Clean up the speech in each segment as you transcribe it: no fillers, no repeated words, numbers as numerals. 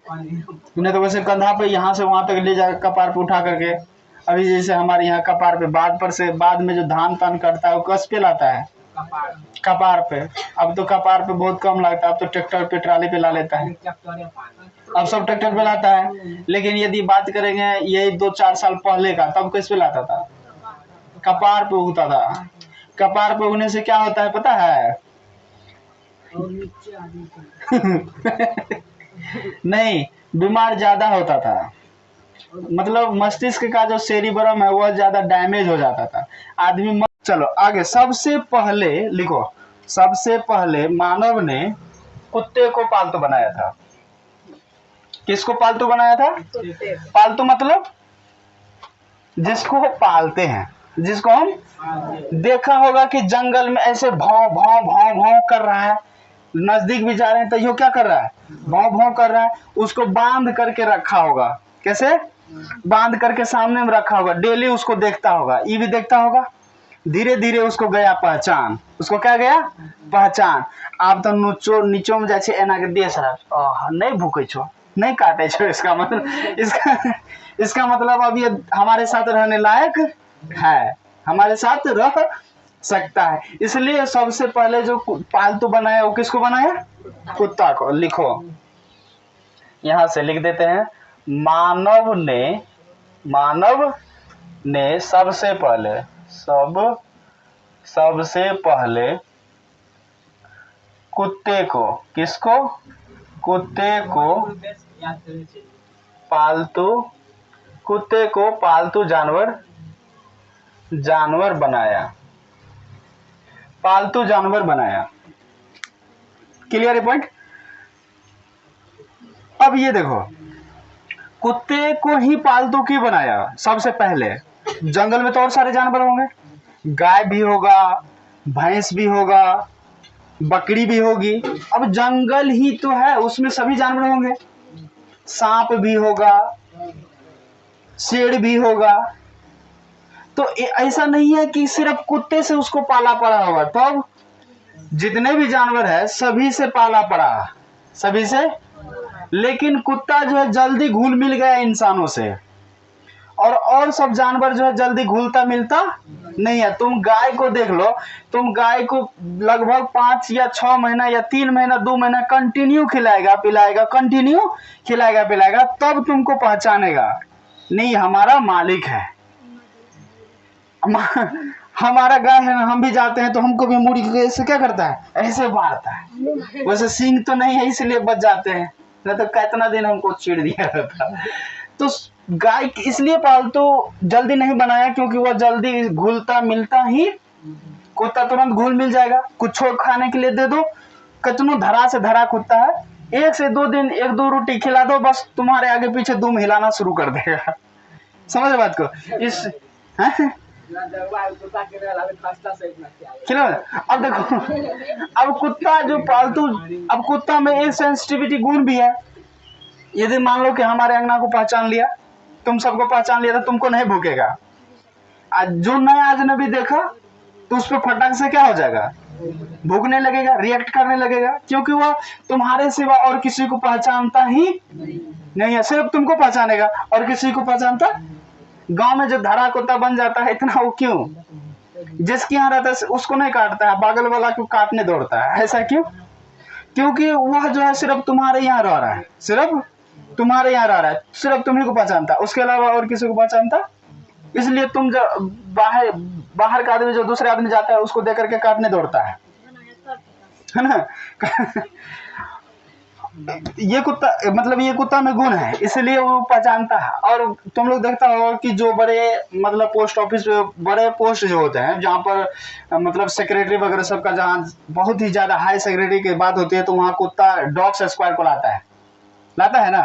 उन्हें तो वैसे कंधा पे यहाँ से वहां तक ले जाकर कपार पे उठा करके, अभी जैसे हमारे यहाँ कपार पे बाद पर से बाद में जो धान तान कटता है वो कस पे लाता है, कपार पे। अब तो कपार पे बहुत कम लगता है, अब तो ट्रैक्टर पे ट्राली पे ला लेता है, अब सब ट्रैक्टर पे लाता है। लेकिन यदि बात करेंगे यही 2-4 साल पहले का, तब किस पे लाता था? कपार पे उगता था। कपार पे उगने से क्या होता है पता है? नहीं, बीमार ज्यादा होता था, मतलब मस्तिष्क का जो सेरिब्रम है वह ज्यादा डैमेज हो जाता था, आदमी चलो आगे। सबसे पहले लिखो, सबसे पहले मानव ने कुत्ते को पालतू बनाया था। किसको पालतू बनाया था? पालतू मतलब जिसको पालते हैं, जिसको हम देखा होगा कि जंगल में ऐसे भाव भाव भाव भाव कर रहा है, नजदीक भी जा रहे हैं तो यो क्या कर रहा है? भाव भाव कर रहा है। उसको बांध करके रखा होगा, कैसे? बांध करके सामने में रखा होगा, डेली उसको देखता होगा, ये भी देखता होगा। धीरे धीरे उसको गया पहचान, उसको क्या गया? पहचान। आप तो नीचो में जाए एना के देश नहीं भूखे छो, नहीं काटे छो, इसका मतलब इसका मतलब अब ये हमारे साथ रहने लायक है, हमारे साथ रह सकता है। इसलिए सबसे पहले जो पालतू बनाया वो किसको बनाया? कुत्ता को। लिखो, यहां से लिख देते हैं, मानव ने सबसे पहले कुत्ते को, किसको? कुत्ते को पालतू जानवर बनाया, पालतू जानवर बनाया। क्लियर है पॉइंट? अब ये देखो, कुत्ते को ही पालतू क्यों बनाया? सबसे पहले जंगल में तो और सारे जानवर होंगे, गाय भी होगा, भैंस भी होगा, बकरी भी होगी। अब जंगल ही तो है, उसमें सभी जानवर होंगे, सांप भी होगा, शेर भी होगा। तो ऐसा नहीं है कि सिर्फ कुत्ते से उसको पाला पड़ा होगा, तो जितने भी जानवर है सभी से पाला पड़ा, सभी से। लेकिन कुत्ता जो है जल्दी घुल मिल गया इंसानों से, और सब जानवर जो है जल्दी घुलता मिलता नहीं है। तुम गाय को देख लो, तुम गाय को लगभग 5 या 6 महीना या 3 महीना 2 महीना कंटिन्यू खिलाएगा पिलाएगा, कंटिन्यू खिलाएगा पिलाएगा, तब तुमको पहचानेगा, नहीं हमारा मालिक है, हमारा गाय है ना। हम भी जाते हैं तो हमको भी मुड़ी के ऐसे क्या करता है? ऐसे मारता है। वैसे सींग तो नहीं है इसलिए बच जाते हैं, नहीं तो कितना दिन हमको चिढ़ दिया रहता। तो गाय इसलिए पालतू जल्दी नहीं बनाया क्योंकि वह जल्दी घुलता मिलता ही, कुत्ता तुरंत घुल मिल जाएगा। कुछ खाने के लिए दे दो, कितनो धरा से धरा कुत्ता है, 1 से 2 दिन 1-2 रोटी खिला दो, बस तुम्हारे आगे पीछे दुम हिलाना शुरू कर देगा। समझ बात को? इस अब देखो, अब कुत्ता जो पालतू, अब कुत्ता में एक सेंसिटिविटी गुण भी है। यदि मान लो कि हमारे अंगना को पहचान लिया, तुम सबको पहचान लिया, तो तुमको नहीं भूकेगा। आज जो नया अजनबी देखा तो उस पर फटाक से क्या हो जाएगा? भूखने लगेगा, रिएक्ट करने लगेगा, क्योंकि वह तुम्हारे सिवा और किसी को पहचानता ही नहीं है, सिर्फ तुमको पहचानेगा और किसी को पहचानता। गांव में जो धरा कुत्ता बन जाता है इतना, वो क्यों? जिसके यहाँ रहता है उसको नहीं काटता है, बगल वाला को काटने दौड़ता है। ऐसा क्यों? क्योंकि वह जो है सिर्फ तुम्हारे यहाँ रह रहा है, सिर्फ तुम्हारे यहाँ रह रहा है, सिर्फ तुम्ही को पहचानता, उसके अलावा और किसी को पहचानता। इसलिए तुम जो बाहर का आदमी जो दूसरे आदमी जाता है उसको देख करके काटने दौड़ता है ना। ये कुत्ता मतलब ये कुत्ता में गुण है, इसलिए वो पहचानता है। और तुम लोग देखता हो कि जो बड़े मतलब पोस्ट ऑफिस बड़े पोस्ट जो होते हैं, जहाँ पर मतलब सेक्रेटरी वगैरह सबका, जहाँ बहुत ही ज्यादा हाई सेक्रेटरी की बात होती है, तो वहाँ कुत्ता डॉग्स स्क्वाड को लाता है ना,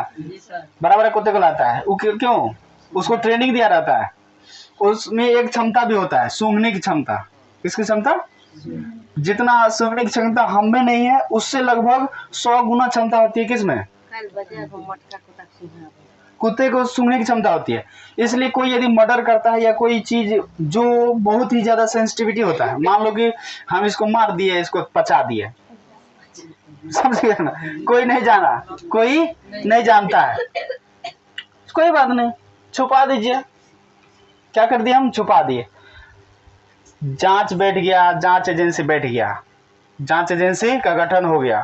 बराबर कुत्ते को लाता है। वो क्यों? उसको ट्रेनिंग दिया रहता है। उसमें एक क्षमता भी होता है, सूंघने की क्षमता। किसकी क्षमता? जितना सूंघने की क्षमता हम में नहीं है, उससे लगभग 100 गुना क्षमता होती है। किसमें? कुत्ते को सूंघने की क्षमता होती है। इसलिए कोई यदि मर्डर करता है या कोई चीज जो बहुत ही ज्यादा सेंसिटिविटी होता है, मान लो कि हम इसको मार दिए, इसको पचा दिए, समझ गए ना, कोई नहीं जाना, कोई नहीं जानता है, कोई बात नहीं, छुपा दीजिए। क्या कर दिया हम, छुपा दिए। जांच बैठ गया, जांच एजेंसी बैठ गया, जांच एजेंसी का गठन हो गया।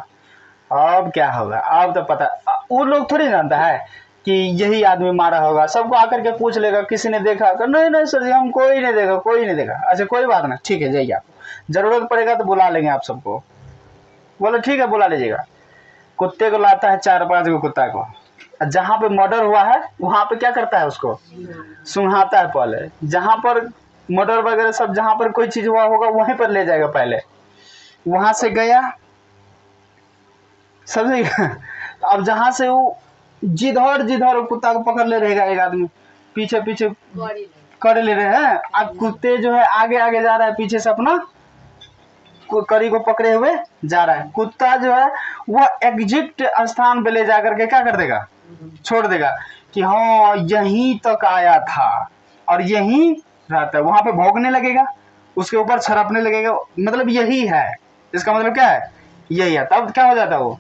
अब क्या होगा, अब तो पता, वो लोग थोड़ी जानता है कि यही आदमी मारा होगा। सबको आकर के पूछ लेगा, किसी ने देखा, नहीं नहीं सर जी हम कोई नहीं देखा, कोई नहीं देखा। अच्छा कोई बात ना, ठीक है जाइए, आप जरूरत पड़ेगा तो बुला लेंगे आप सबको। बोले ठीक है बुला लीजिएगा। कुत्ते को लाता है, 4-5 को कुत्ता को, जहां पे मर्डर हुआ है वहां पे क्या करता है, उसको सुंघाता है पहले। जहां पर मर्डर वगैरह सब, जहां पर कोई चीज हुआ होगा वहीं पर ले जाएगा पहले। वहां से गया, समझे। अब जहां से वो जिधर कुत्ता को पकड़ ले रहेगा, एक आदमी पीछे पीछे कर ले रहे हैं। अब कुत्ते जो है आगे आगे जा रहा है, पीछे से अपना करी को पकड़े हुए जा रहा है। कुत्ता जो है वह एग्जिट स्थान पे ले जाकर के क्या कर देगा, छोड़ देगा कि हाँ यहीं तक आया था और यहीं रहता है। वहां पे भौंकने लगेगा, उसके ऊपर छरपने लगेगा, मतलब यही है, इसका मतलब क्या है, यही है। तब क्या हो जाता है, वो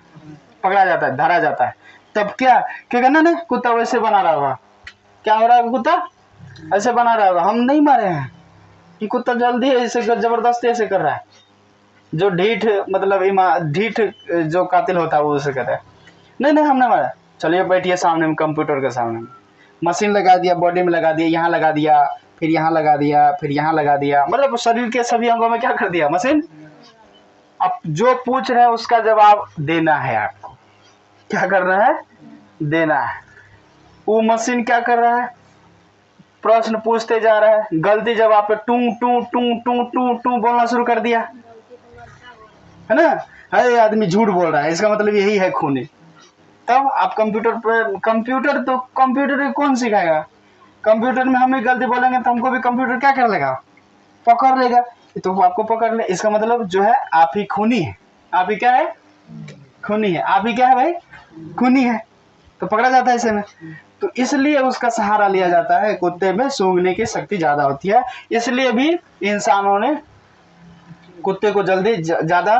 पकड़ा जाता है, धरा जाता है। तब क्या क्या करना ना, कुत्ता वैसे बना रहा होगा। क्या हो रहा है, कुत्ता ऐसे बना रहा होगा, हम नहीं मारे हैं, कि कुत्ता जल्दी ऐसे जबरदस्ती ऐसे कर रहा है। जो ढीठ मतलब ढीठ जो कातिल होता है वो उसे कहता है नहीं नहीं हमने मारा। चलिए बैठिए सामने में, कंप्यूटर के सामने में मशीन लगा दिया, बॉडी में लगा दिया, यहाँ लगा दिया, फिर यहाँ लगा दिया, फिर यहाँ लगा दिया, मतलब शरीर के सभी अंगों में क्या कर दिया मशीन। अब जो पूछ रहे हैं उसका जवाब देना है आपको, क्या करना है, देना है। वो मशीन क्या कर रहा है, प्रश्न पूछते जा रहा है, गलती जवाब पे टू टू टू टू टू टू बोलना शुरू कर दिया, है ना। अरे आदमी झूठ बोल रहा है, इसका मतलब यही है खूनी। तब आप कंप्यूटर पे, कंप्यूटर तो कंप्यूटर कौन सिखाएगा, कंप्यूटर में हम ही गलती बोलेंगे तो हमको भी कंप्यूटर क्या कर लेगा, पकड़ लेगा। तो वो आपको पकड़ ले, इसका मतलब जो है आप ही खूनी है, आप ही क्या है, खूनी है, आप ही क्या है भाई, खूनी है। तो पकड़ा जाता है ऐसे में, तो इसलिए उसका सहारा लिया जाता है। कुत्ते में सूंघने की शक्ति ज्यादा होती है, इसलिए भी इंसानों ने कुत्ते को जल्दी ज्यादा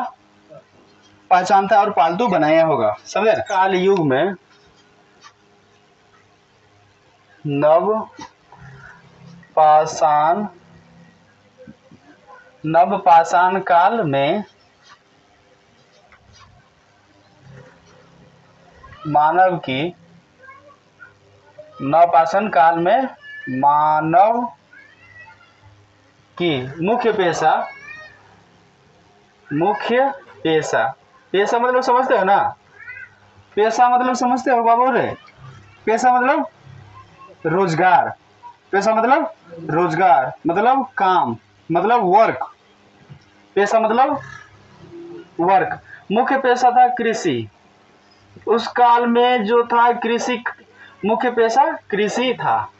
पहचानता और पालतू बनाया होगा, समझे। काल युग में नव पाषाण काल में मानव की, नवपाषाण काल में मानव की मुख्य पेशा मतलब समझते हो ना, पेशा मतलब समझते हो बाबू रे, पेशा मतलब रोजगार, पेशा मतलब रोजगार, मतलब काम, मतलब वर्क, पेशा मतलब वर्क। मुख्य पेशा था कृषि। उस काल में जो था कृषि, मुख्य पेशा कृषि था।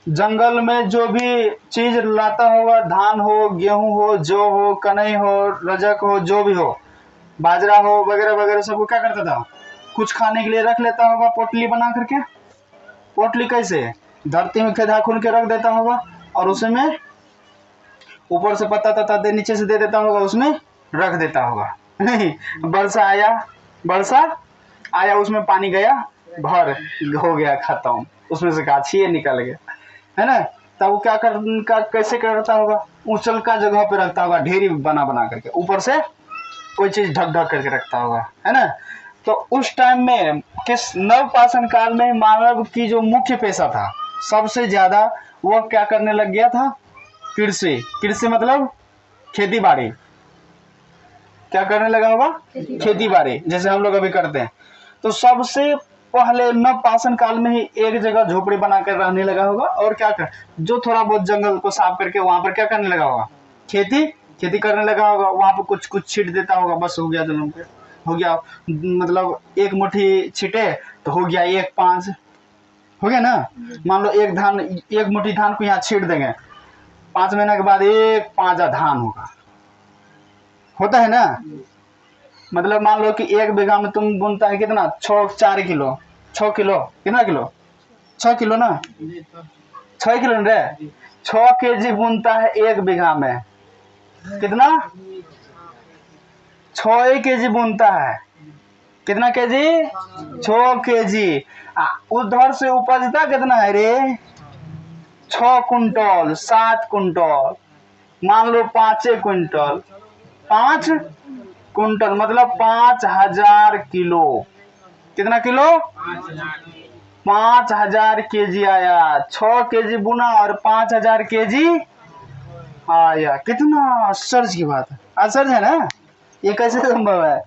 जंगल में जो भी चीज लाता होगा, धान हो, गेहूं हो, जौ हो, कनई हो, रजक हो, जो भी हो, बाजरा हो वगैरह वगैरह, सबको क्या करता था, कुछ खाने के लिए रख लेता होगा पोटली बना करके। पोटली कैसे, धरती में खदा खुन के रख देता होगा और उसमें ऊपर से पत्ता तत्ता दे नीचे से दे देता होगा, उसमें रख देता होगा। नहीं, वर्षा आया उसमें पानी गया, भर हो गया खत्म, उसमें से गाछी निकल गया, है ना। तब वो कैसे करता होगा, ऊंचल का जगह पे रखता होगा, ढेरी बना बना करके, ऊपर से कोई चीज ढक ढक करके रखता होगा, है ना। तो उस टाइम में किस नवपाषाण काल में मानव की जो मुख्य पेशा था सबसे ज्यादा, वो क्या करने लग गया था, कृषि मतलब खेती बाड़ी। क्या करने लगा होगा, खेती बाड़ी, जैसे हम लोग अभी करते हैं। तो सबसे पहले नवपाषाण काल में ही एक जगह झोपड़ी बनाकर रहने लगा होगा, और क्या कर, जो थोड़ा बहुत जंगल को साफ करके वहां पर क्या करने लगा होगा, खेती करने लगा होगा। वहां पर कुछ कुछ छीट देता होगा, बस हो गया, जन्म पे हो गया, मतलब एक मुट्ठी छिटे तो हो गया 1-5, हो गया ना। मान लो एक मुट्ठी धान को यहाँ छीट देंगे, 5 महीने के बाद 1 धान होता है ना। मतलब मान लो कि 1 बीघा में तुम बुनता है कितना, 4 किलो, 6 किलो, कितना किलो, 6 किलो ना, 6 किलो रे, 6 kg बुनता है 1 बीघा में, कितना 6 केजी बुनता है। कितना केजी? 6 केजी। उधर से उपजता कितना है रे? 6 कुंटल, 7 कुंटल, मान लो 5 कुंटल, 5 कुंटल मतलब 5000 किलो। कितना किलो? 5000 केजी आया। 6 केजी बुना और 5000 केजी आया। कितना आश्चर्य की बात है, आश्चर्य है ना? ये कैसे संभव है?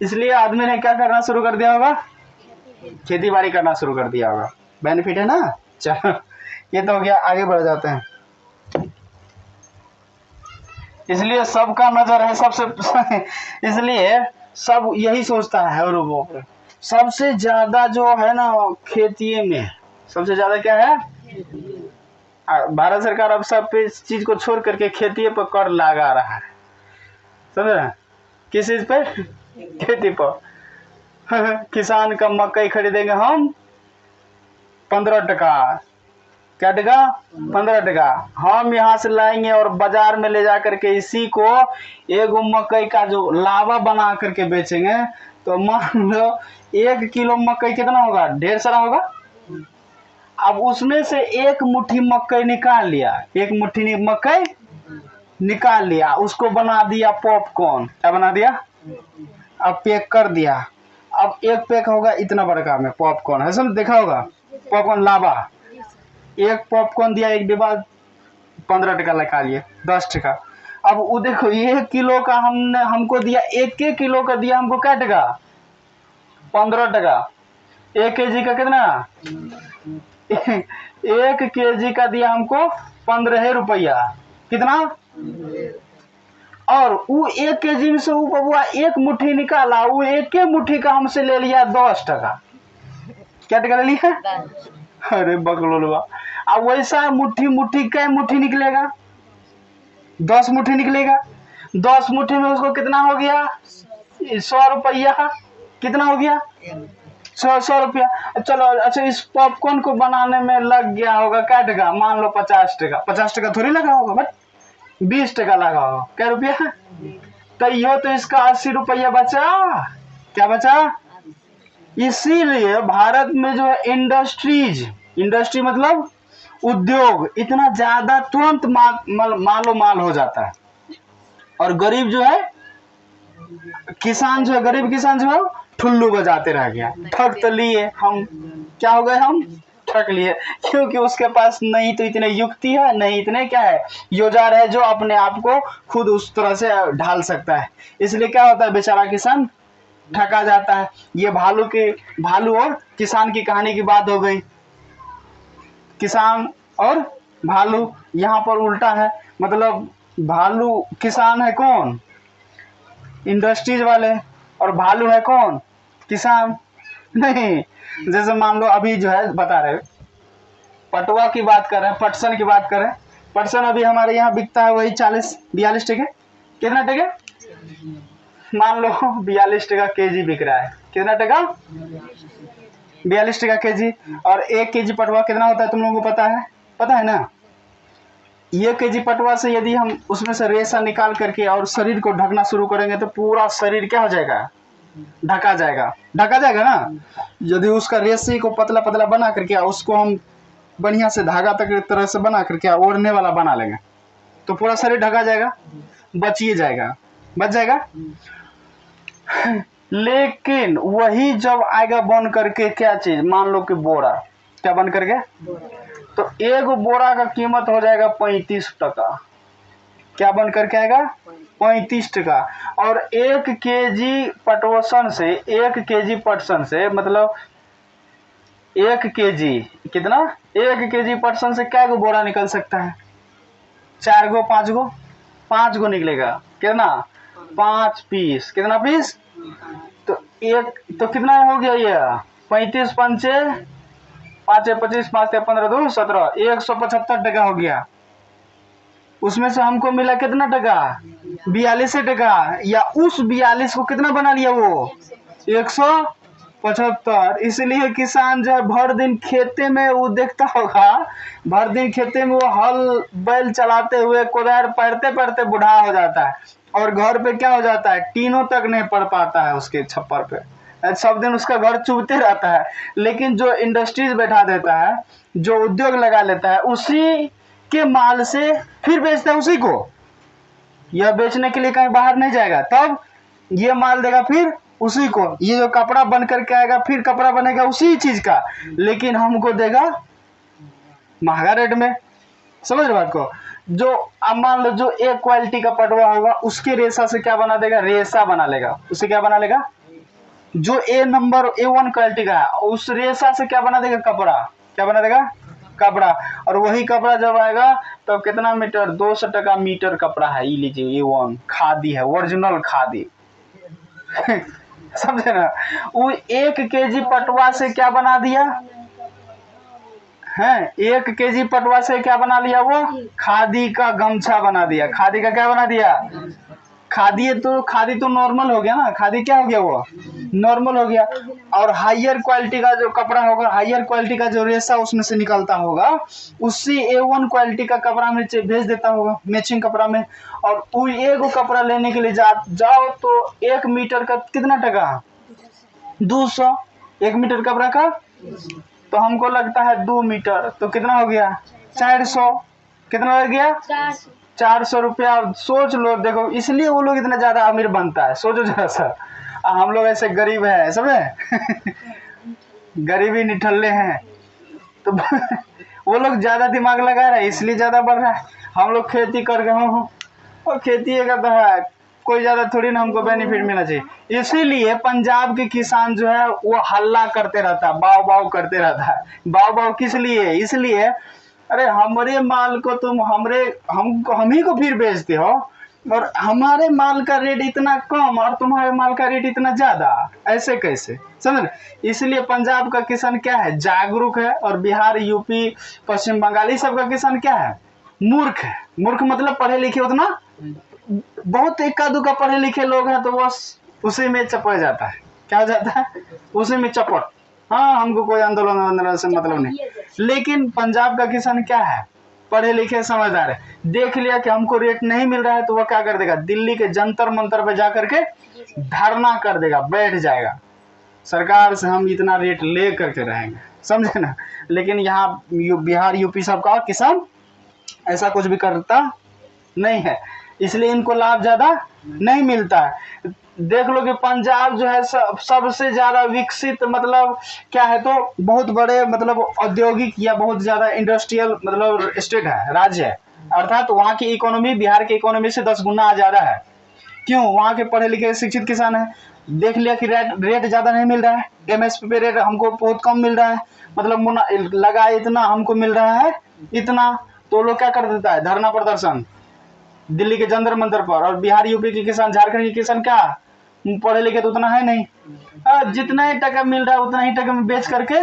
इसलिए आदमी ने क्या करना शुरू कर दिया होगा? खेती बाड़ी करना शुरू कर दिया होगा। बेनिफिट है ना? चलो ये तो हो गया, आगे बढ़ जाते हैं। इसलिए सबका नजर है सबसे इसलिए सब यही सोचता है लोगों पे। सबसे ज्यादा जो है ना खेती में, सबसे ज्यादा क्या है? भारत सरकार अब सब इस चीज को छोड़ करके खेती पर कर लगा रहा है। समझ रहे हैं? किस चीज पे? खेती पर। किसान का मकई खरीदेंगे हम 15 टका। क्या टका? 15 टका। हम यहाँ से लाएंगे और बाजार में ले जा करके इसी को एक मकई का जो लावा बना करके बेचेंगे, तो मान लो 1 किलो मकई कितना होगा? ढेर सारा होगा। अब उसमें से एक मुट्ठी मकई निकाल लिया, एक मुट्ठी मकई निकाल लिया, उसको बना दिया पॉपकॉर्न। क्या बना दिया? अब पैक कर दिया। अब एक पैक होगा इतना बड़का में पॉपकॉर्न है, सब देखा होगा पॉपकॉर्न लावा। एक पॉपकॉर्न दिया, एक डिब्बा 15 टका लगा लिए, 10 टका। अब वो देखो 1 किलो का हमको दिया, 1 किलो का दिया हमको क्या टका? 15 टका। 1 केजी का कितना? 1 केजी का दिया हमको 15 रुपया। कितना? और वो 1 केजी में से वो बबुआ एक मुट्ठी निकाला, वो 1 मुट्ठी का हमसे ले लिया 10 टका। क्या टका ले लिया? अरे बकलोलवा। अब वैसा मुट्ठी मुट्ठी कै मुट्ठी निकलेगा? 10 मुट्ठी निकलेगा। 10 मुट्ठी में उसको कितना हो गया? 100 रुपया। कितना हो गया? 100 रुपया। चलो अच्छा, इस पॉपकॉर्न को बनाने में लग गया होगा क्या टका? मान लो 50 टका। 50 टका थोड़ी लगा होगा, बट 20 टका लगा होगा। क्या रुपया? तो यो तो इसका 80 रुपया बचा। क्या बचा? इसीलिए भारत में जो है इंडस्ट्री मतलब उद्योग इतना ज्यादा तुरंत मालो माल हो जाता है। और गरीब जो है किसान जो है, गरीब किसान जो है ठुल्लू बजाते रह गया। ठग तो लिए हम, क्या हो गए हम? ठग लिए, क्योंकि उसके पास नहीं तो इतने युक्ति है, नहीं इतने क्या है योजार है जो अपने आप को खुद उस तरह से ढाल सकता है। इसलिए क्या होता है, बेचारा किसान ठगा जाता है। ये भालू और किसान की कहानी की बात हो गई। किसान और भालू, यहाँ पर उल्टा है। मतलब भालू किसान है कौन? इंडस्ट्रीज वाले। और भालू है कौन? किसान नहीं। जैसे मान लो अभी जो है बता रहे पटुआ की बात कर रहे हैं, पटसन की बात कर रहे हैं। पटसन अभी हमारे यहाँ बिकता है वही 40-42 टके। कितना टके? मान लो 42 टका केजी बिक रहा है। कितना टका? 42 टका केजी। और 1 केजी पटुआ कितना होता है तुम लोगों को पता है? पता है ना? 1 केजी पटुआ से यदि हम उसमें से रेशा निकाल करके और शरीर को ढकना शुरू करेंगे तो पूरा शरीर क्या हो जाएगा? ढका जाएगा। ढका जाएगा ना। यदि उसका रेशे को पतला पतला बना करके उसको हम बढ़िया से धागा तक तरह से बना करके ओढ़ने वाला बना लेंगे तो पूरा शरीर ढका जाएगा, बच जाएगा। लेकिन वही जब आएगा बन करके क्या चीज, मान लो कि बोरा। क्या बन करके? तो एक बोरा का कीमत हो जाएगा 35 टका। क्या बन करके आएगा? 35 टका। और 1 केजी पटसन से 1 केजी पटसन से मतलब 1 केजी कितना? 1 केजी पटसन से क्या गो बोरा निकल सकता है? 4 गो 5 गो? 5 गो निकलेगा। कितना? 5 पीस। कितना पीस? तो कितना हो गया ये? 35 पंचे 5 25 5 15 2 17 175 टका हो गया। उसमें से हमको मिला कितना टका? 42 टका। या उस 42 को कितना बना लिया वो? 100 75। इसलिए किसान जो है भर दिन खेते में वो देखता होगा, भर दिन खेते में वो हल बैल चलाते हुए कोदार पढ़ते पढ़ते बूढ़ा हो जाता है, और घर पे क्या हो जाता है, टीनों तक नहीं पड़ पाता है उसके छप्पर पे, सब दिन उसका घर चुभते रहता है। लेकिन जो इंडस्ट्रीज बैठा देता है, जो उद्योग लगा लेता है, उसी के माल से फिर बेचता है उसी को, यह बेचने के लिए कहीं बाहर नहीं जाएगा, तब ये माल देगा फिर उसी को, ये जो कपड़ा बन करके आएगा फिर कपड़ा बनेगा उसी चीज का, लेकिन हमको देगा महंगा रेट में। समझ रहे बात को? जो अब मान लो जो एक क्वालिटी का पटवा होगा उसके रेशा से क्या बना देगा, रेशा बना लेगा, उसे क्या बना लेगा, जो A A1 क्वालिटी का है उस रेशा से क्या बना देगा, कपड़ा, क्या बना देगा, कपड़ा। और वही कपड़ा जब आएगा तो कितना मीटर, 200 टका मीटर कपड़ा है, ये लीजिए A1 खादी है, ओरिजिनल खादी। समझे ना? वो 1 केजी पटवा से क्या बना दिया है, 1 केजी पटवा से क्या बना लिया, वो खादी का गमछा बना दिया, खादी का क्या बना दिया, खादी तो नॉर्मल हो गया ना, खादी क्या हो गया, वो नॉर्मल हो गया। और हायर क्वालिटी का जो कपड़ा होगा, हायर क्वालिटी का जो रेशा उसमें से निकलता होगा, उसी A1 क्वालिटी का कपड़ा में भेज देता होगा मैचिंग कपड़ा में। और वो एगो कपड़ा लेने के लिए जाओ तो 1 मीटर का कितना टका, 200, 1 मीटर कपड़ा का, तो हमको लगता है 2 मीटर तो कितना हो गया, 400, कितना लग गया, 400 रुपया। सोच लो, देखो इसलिए वो लोग इतना ज्यादा अमीर बनता है, सोचो जरा सा, हम लोग ऐसे गरीब हैं, समझे? गरीबी निठल्ले हैं, तो वो लोग ज्यादा दिमाग लगा रहे हैं इसलिए ज्यादा बढ़ रहा है। हम लोग खेती कर गए हो, और खेती करता है, कोई ज्यादा थोड़ी ना हमको बेनिफिट मिलना चाहिए। इसीलिए पंजाब के किसान जो है वो हल्ला करते रहता है, बाव बाव करते रहता है। बाव बाव किस लिए, इसलिए अरे हमारे माल को तुम हम ही को फिर बेचते हो, और हमारे माल का रेट इतना कम और तुम्हारे माल का रेट इतना ज्यादा, ऐसे कैसे, समझ? इसलिए पंजाब का किसान क्या है, जागरूक है, और बिहार, यूपी, पश्चिम बंगाल, इस सब का किसान क्या है, मूर्ख है। मूर्ख मतलब पढ़े लिखे उतना, बहुत इक्का दुक्का पढ़े लिखे लोग हैं तो बस उसी में चपड़ जाता है, क्या हो जाता है, उसी में चपड़। हाँ, हमको कोई आंदोलन से मतलब नहीं। लेकिन पंजाब का किसान क्या है, पढ़े लिखे समझदार है, देख लिया कि हमको रेट नहीं मिल रहा है तो वह क्या कर देगा, दिल्ली के जंतर मंतर पे जा करके धरना कर देगा, बैठ जाएगा, सरकार से हम इतना रेट ले करके रहेंगे, समझे ना? लेकिन यहाँ बिहार, यूपी सब का किसान ऐसा कुछ भी करता नहीं है, इसलिए इनको लाभ ज्यादा नहीं मिलता है। देख लो कि पंजाब जो है सबसे ज्यादा विकसित मतलब क्या है, तो बहुत बड़े मतलब औद्योगिक या बहुत ज्यादा इंडस्ट्रियल मतलब स्टेट है, राज्य है, अर्थात वहाँ की इकोनॉमी बिहार की इकोनॉमी से 10 गुना ज्यादा है। क्यों? वहाँ के पढ़े लिखे शिक्षित किसान है। देख लिया कि रेट ज्यादा नहीं मिल रहा है, MSP पे रेट हमको बहुत कम मिल रहा है, मतलब लगा इतना हमको मिल रहा है इतना, तो लोग क्या कर देता है, धरना प्रदर्शन दिल्ली के जंतर मंतर पर। और बिहार, यूपी के किसान, झारखंड के किसान क्या पढ़े लिखे तो उतना है नहीं, जितना ही टका मिल रहा है उतना ही टका में बेच करके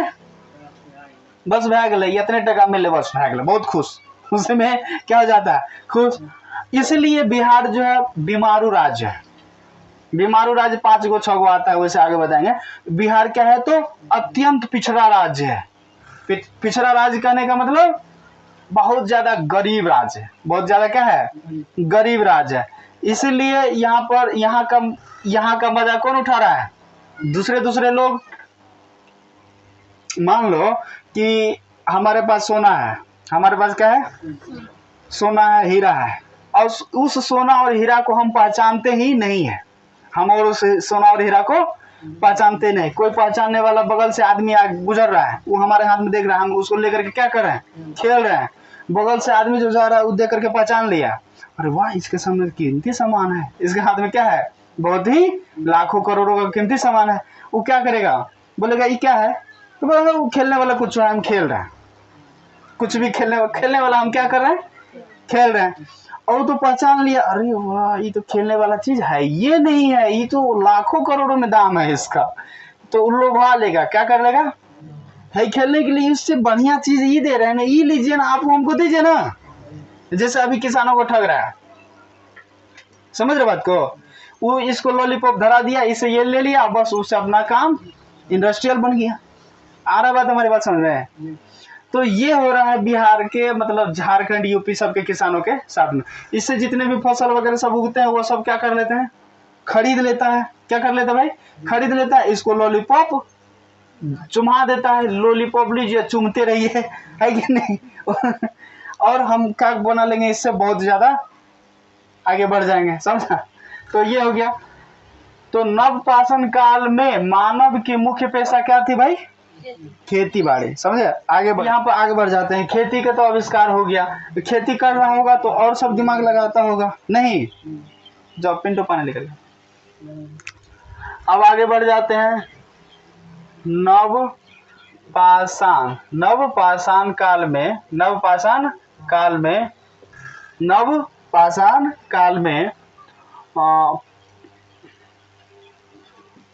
बस भाग ले, इतने टका मिले बस भाग ले, बहुत खुश, उसमें क्या हो जाता है, खुश। इसलिए बिहार जो है बीमारू राज्य है, बीमारू राज्य 5 गो 6 गो आता है, वैसे आगे बताएंगे। बिहार क्या है, तो अत्यंत पिछड़ा राज्य है। पिछड़ा राज्य कहने का मतलब बहुत ज्यादा गरीब राज्य है, बहुत ज्यादा क्या है, गरीब राज्य है। इसलिए यहाँ का मजा कौन उठा रहा है, दूसरे लोग। मान लो कि हमारे पास सोना है, हमारे पास क्या है, सोना है, हीरा है, और उस सोना और हीरा को हम पहचानते ही नहीं है, हम और उस सोना और हीरा को पहचानते नहीं। कोई पहचानने वाला बगल से आदमी गुजर रहा है, वो हमारे हाथ में देख रहा है, हम उसको लेकर के क्या कर रहे हैं, खेल रहे हैं। बगल से आदमी जो जा रहा है वो देख करके पहचान लिया, अरे वाह इसके सामने कीमती सामान है, इसके हाथ में क्या है, बहुत ही लाखों करोड़ों का कीमती सामान है। वो क्या करेगा, बोलेगा ये क्या है, तो बोलेगा वो खेलने वाला कुछ है, हम खेल रहे हैं, कुछ भी खेलने वाला हम क्या कर रहे हैं, खेल रहे हैं। और तो पहचान लिया, अरे वाह ये तो खेलने वाला चीज है, ये नहीं है, ये तो लाखों करोड़ों में दाम है इसका, तो लोभा लेगा, क्या कर लेगा, है खेलने के लिए इससे बढ़िया चीज ये दे रहे हैं ना, ये लीजिए ना, आप हमको दीजिए ना, जैसे अभी किसानों को ठग रहा है, समझ रहे बात को। वो इसको लॉलीपॉप धरा दिया, इसे ये ले लिया, बस उससे अपना काम इंडस्ट्रियल बन गया। आ रहा बात, हमारी बात समझ रहे हैं? तो ये हो रहा है बिहार के, मतलब झारखंड यूपी सबके किसानों के साथ में। इससे जितने भी फसल वगैरह सब उगते हैं वो सब क्या कर लेते हैं, खरीद लेता है। क्या कर लेता है भाई, खरीद लेता है। इसको लॉलीपॉप चुमा देता है, लॉलीपॉप लीजिए चूमते रहिए, है कि नहीं? और हम क्या बना लेंगे, इससे बहुत ज्यादा आगे बढ़ जाएंगे, समझा? तो ये हो गया। तो नवपाषाण काल में मानव की मुख्य पेशा क्या थी भाई, खेती बाड़ी, समझे? यहाँ पर आगे बढ़ जाते हैं। खेती का तो आविष्कार हो गया, तो खेती कर रहा होगा तो और सब दिमाग लगाता होगा नहीं? जब पिंटो पानी निकल गया। अब आगे बढ़ जाते हैं। नवपाषाण काल में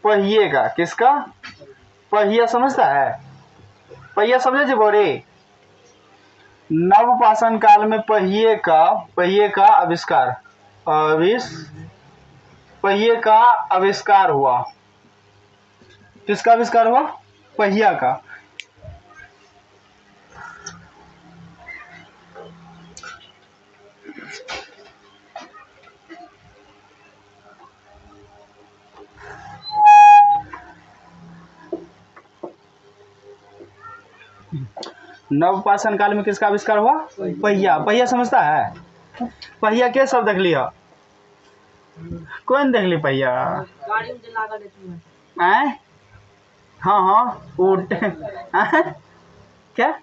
पहिए का, किसका पहिया, समझता है? पहिया समझे जी बोरे? नवपाषाण काल में पहिए का आविष्कार हुआ। किसका आविष्कार हुआ, पहिया का। नवपाषाण काल में किसका आविष्कार हुआ, पहिया। पहिया समझता है? पहिया के सब देख लिया, कौन देख ली पहिया? हाँ उठ क्या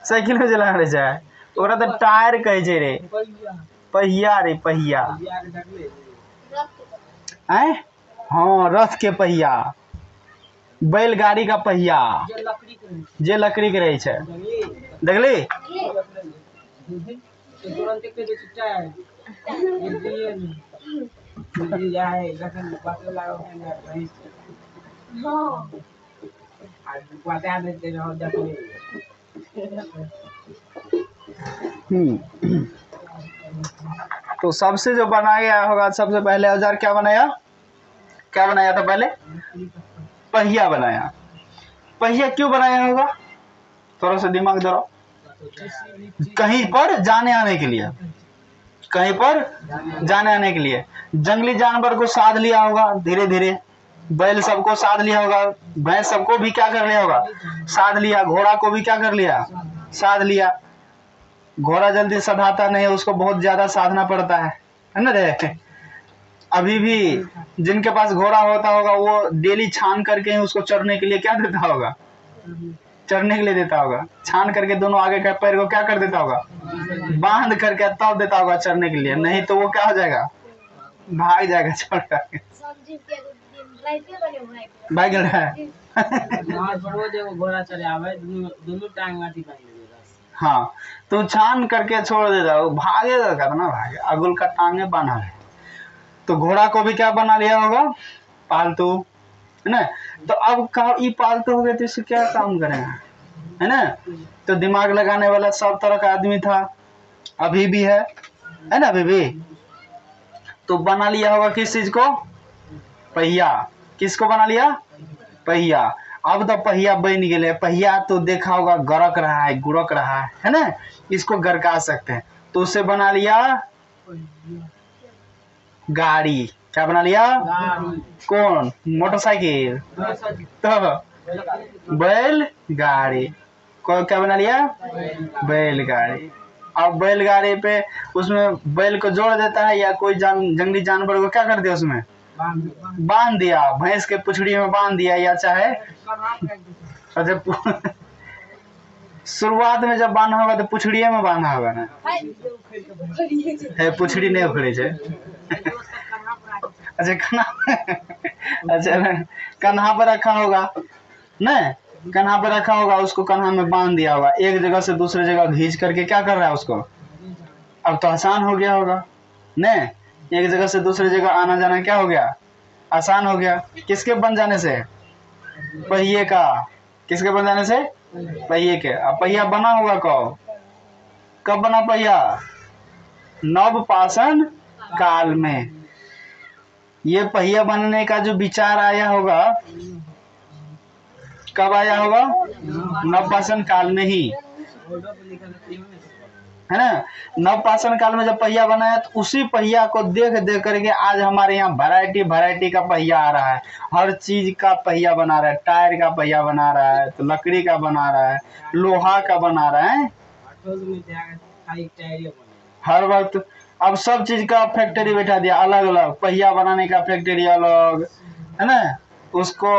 साइकिल में चला रहे छै, ओकरा तो टायर कहे छै रे, पहिया रे पहिया। हाँ रथ के पहिया, बैलगाड़ी का पहिया, जे लकड़ी के रहे छै, देखली? तो सबसे जो बनाया होगा, सबसे पहले औजार क्या बनाया था पहले? पहिया बनाया। पहिया क्यों बनाया होगा, थोड़ा सा दिमाग दो। कहीं पर जाने आने के लिए, जंगली जानवर को साध लिया होगा धीरे धीरे, बैल सबको साध लिया होगा, भैंस सबको भी क्या कर लिया होगा, साध लिया। घोड़ा को भी क्या कर लिया, साध लिया। घोड़ा जल्दी सधाता नहीं है, उसको बहुत ज्यादा साधना पड़ता है ना रे? अभी भी जिनके पास घोड़ा होता होगा वो डेली छान करके उसको चरने के लिए क्या देता होगा, चरने के लिए देता होगा। छान करके दोनों आगे का पैर को क्या कर देता होगा, बांध करके तब देता होगा चरने के लिए, नहीं तो वो क्या हो जाएगा, भाग जाएगा छोड़ करके। भाग है हाँ, तो छान करके छोड़ देता, वो भागेगा कितना भागे, अगुल का टांगे बना है। तो घोड़ा को भी क्या बना लिया होगा, पालतू, है ना? तो अब ये पालतू हो गए तो इससे क्या काम करेंगे, है ना? तो दिमाग लगाने वाला सब तरह का आदमी था, अभी भी है ना? अभी भी तो बना लिया होगा किस चीज को, पहिया। किसको बना लिया, पहिया। अब तो पहिया बन गए। पहिया तो देखा होगा गुड़क रहा है ना? इसको गरका सकते हैं, तो उसे बना लिया गाड़ी। क्या बना लिया, कौन, मोटरसाइकिल, तो बैलगाड़ी को क्या बना लिया, बैलगाड़ी। अब बैलगाड़ी पे उसमें बैल को जोड़ देता है, या कोई जंगली जानवर को क्या कर दिया, उसमें बांध दिया, भैंस के पुछड़ी में बांध दिया, या चाहे अच्छा शुरुआत में जब बांधा होगा तो पुछड़िए में बांधा होगा ना, है पुछड़ी नहीं उखड़े छे। अच्छा कन्हा पर रखा होगा ना, कन्हा पर रखा होगा, उसको कन्हा में बांध दिया होगा, एक जगह से दूसरे जगह खींच करके क्या कर रहा है उसको, अब तो आसान हो गया होगा ने, एक जगह से दूसरी जगह आना जाना क्या हो गया, आसान हो गया। किसके बन जाने से, पहिए का। किसके बन जाने से, पहिए के। अब पहिया बना होगा कब बना पहिया, नवपाषाण काल में। ये पहिया बनने का जो विचार आया होगा कब आया होगा? नवपाषाण काल में ही, है ना। नवपाषाण काल में जब पहिया बनाया तो उसी पहिया को देख देख करके आज हमारे यहाँ वैरायटी वैरायटी का पहिया आ रहा है। हर चीज का पहिया बना रहा है, टायर का पहिया बना रहा है, तो लकड़ी का बना रहा है, लोहा का बना रहा है। हर वक्त अब सब चीज का फैक्ट्री बैठा दिया, अलग अलग पहिया बनाने का फैक्ट्री अलग, है ना, उसको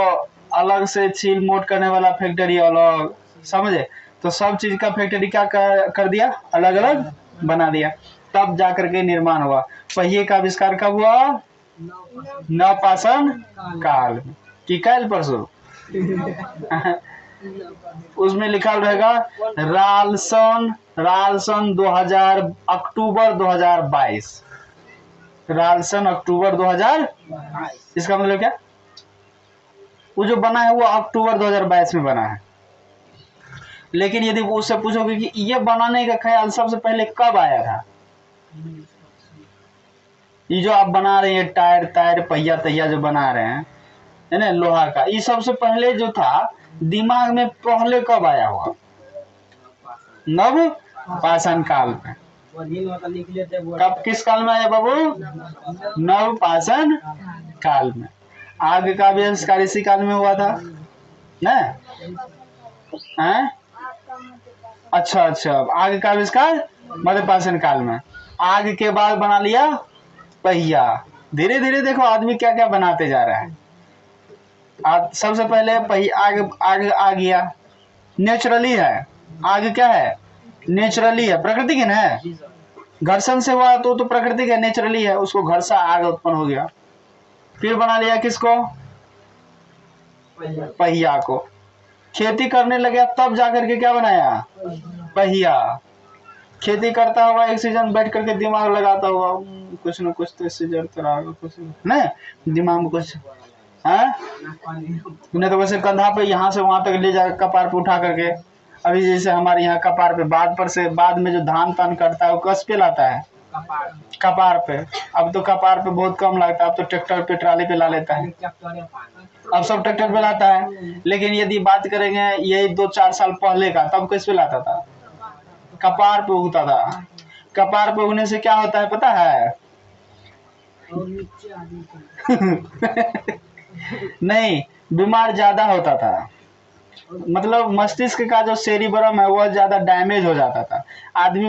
अलग से छील मोट करने वाला फैक्ट्री अलग, समझे। तो सब चीज का फैक्ट्री क्या कर दिया, अलग अलग बना दिया। तब जाकर के निर्माण हुआ। पहिए का आविष्कार कब हुआ? नवपाषाण काल में, कि कल परसों उसमें लिखा रहेगा रालसन 2000 अक्टूबर 2022, रालसन अक्टूबर 2022। इसका मतलब क्या? वो जो बना है वो अक्टूबर 2022 में बना है। लेकिन यदि वो उससे पूछोगे कि ये बनाने का ख्याल सबसे पहले कब आया था, ये जो आप बना रहे हैं टायर टायर पहिया तहिया जो बना रहे हैं, है ना, लोहा का, ये सबसे पहले जो था दिमाग में पहले कब आया हुआ? नवपाषाण काल में। कब, किस काल में आया बाबू? नवपाषाण काल में। आग का आविष्कार इसी काल में हुआ था ना, है? अच्छा अच्छा, आग का आविष्कार मध्यपाषाण काल में। आग के बाद बना लिया पहिया। धीरे धीरे देखो आदमी क्या क्या बनाते जा रहा है। आज सबसे पहले पहिया आग आग आ गया, नेचुरली है। आग क्या है? नेचुरली है, प्राकृतिक है ना। घर्षण से हुआ तो प्राकृतिक है, नेचुरली है, उसको घर्षण आग उत्पन्न हो गया। फिर बना लिया किसको? पहिया को। खेती करने लगे तब जाकर के क्या बनाया? पहिया। खेती करता हुआ एक सीजन बैठ करके दिमाग लगाता हुआ, कुछ न कुछ तो इससे जड़ता रहा, कुछ नहीं दिमाग में कुछ है, नहीं तो वैसे कंधा पे यहाँ से वहां तक ले जाकर कपार पे उठा करके, अभी जैसे हमारे यहाँ कपार पे बाद में जो धान तान करता है वो कस पे लाता है, कपार पे। अब तो कपार पे बहुत कम लगता है, अब तो ट्रैक्टर पे ट्राली पे ला लेता है, अब सब ट्रैक्टर पे लाता है। लेकिन यदि बात करेंगे यही 2-4 साल पहले का, तब किस पे लाता था? कपार पे उगता था। कपार पे उगने से क्या होता है पता है? नहीं, बीमार ज्यादा होता था, मतलब मस्तिष्क का जो सेरिबरम है वो ज्यादा डैमेज हो जाता था, आदमी